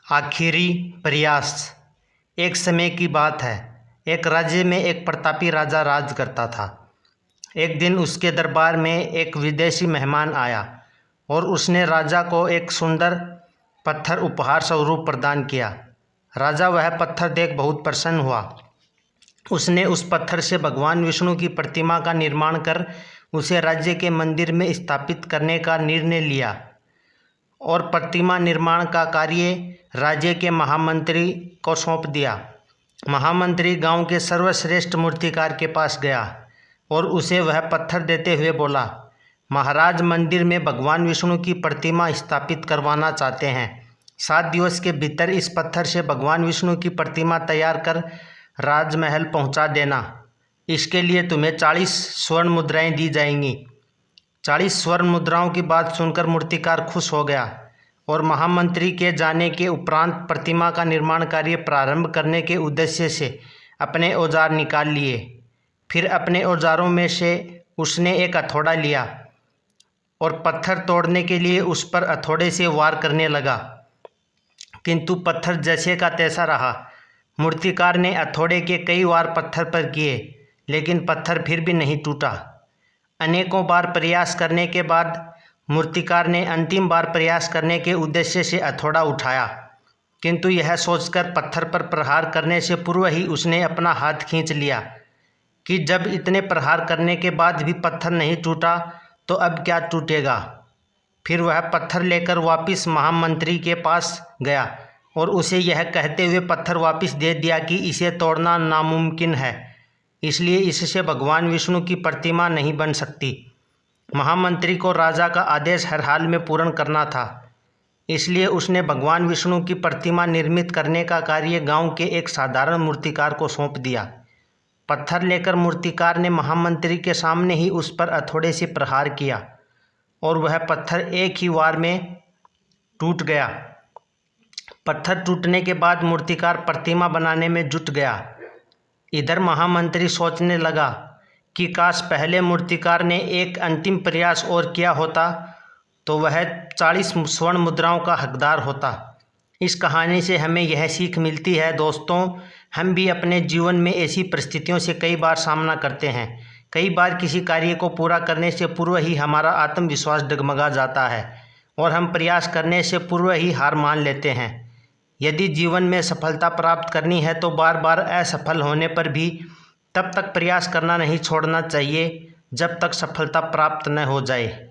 आखिरी प्रयास। एक समय की बात है। एक राज्य में एक प्रतापी राजा राज करता था। एक दिन उसके दरबार में एक विदेशी मेहमान आया और उसने राजा को एक सुंदर पत्थर उपहार स्वरूप प्रदान किया। राजा वह पत्थर देख बहुत प्रसन्न हुआ। उसने उस पत्थर से भगवान विष्णु की प्रतिमा का निर्माण कर उसे राज्य के मंदिर में स्थापित करने का निर्णय लिया और प्रतिमा निर्माण का कार्य राज्य के महामंत्री को सौंप दिया। महामंत्री गांव के सर्वश्रेष्ठ मूर्तिकार के पास गया और उसे वह पत्थर देते हुए बोला, महाराज मंदिर में भगवान विष्णु की प्रतिमा स्थापित करवाना चाहते हैं। 7 दिवस के भीतर इस पत्थर से भगवान विष्णु की प्रतिमा तैयार कर राजमहल पहुंचा देना। इसके लिए तुम्हें 40 स्वर्ण मुद्राएं दी जाएंगी। 40 स्वर्ण मुद्राओं की बात सुनकर मूर्तिकार खुश हो गया और महामंत्री के जाने के उपरांत प्रतिमा का निर्माण कार्य प्रारंभ करने के उद्देश्य से अपने औजार निकाल लिए। फिर अपने औजारों में से उसने एक हथौड़ा लिया और पत्थर तोड़ने के लिए उस पर हथौड़े से वार करने लगा, किंतु पत्थर जैसे का तैसा रहा। मूर्तिकार ने हथौड़े के कई वार पत्थर पर किए, लेकिन पत्थर फिर भी नहीं टूटा। अनेकों बार प्रयास करने के बाद मूर्तिकार ने अंतिम बार प्रयास करने के उद्देश्य से हथौड़ा उठाया, किंतु यह सोचकर पत्थर पर प्रहार करने से पूर्व ही उसने अपना हाथ खींच लिया कि जब इतने प्रहार करने के बाद भी पत्थर नहीं टूटा तो अब क्या टूटेगा। फिर वह पत्थर लेकर वापस महामंत्री के पास गया और उसे यह कहते हुए पत्थर वापस दे दिया कि इसे तोड़ना नामुमकिन है, इसलिए इससे भगवान विष्णु की प्रतिमा नहीं बन सकती। महामंत्री को राजा का आदेश हर हाल में पूर्ण करना था, इसलिए उसने भगवान विष्णु की प्रतिमा निर्मित करने का कार्य गांव के एक साधारण मूर्तिकार को सौंप दिया। पत्थर लेकर मूर्तिकार ने महामंत्री के सामने ही उस पर हथौड़े से प्रहार किया और वह पत्थर एक ही वार में टूट गया। पत्थर टूटने के बाद मूर्तिकार प्रतिमा बनाने में जुट गया। इधर महामंत्री सोचने लगा कि काश पहले मूर्तिकार ने एक अंतिम प्रयास और किया होता तो वह 40 स्वर्ण मुद्राओं का हकदार होता। इस कहानी से हमें यह सीख मिलती है दोस्तों, हम भी अपने जीवन में ऐसी परिस्थितियों से कई बार सामना करते हैं। कई बार किसी कार्य को पूरा करने से पूर्व ही हमारा आत्मविश्वास डगमगा जाता है और हम प्रयास करने से पूर्व ही हार मान लेते हैं। यदि जीवन में सफलता प्राप्त करनी है तो बार बार असफल होने पर भी तब तक प्रयास करना नहीं छोड़ना चाहिए जब तक सफलता प्राप्त न हो जाए।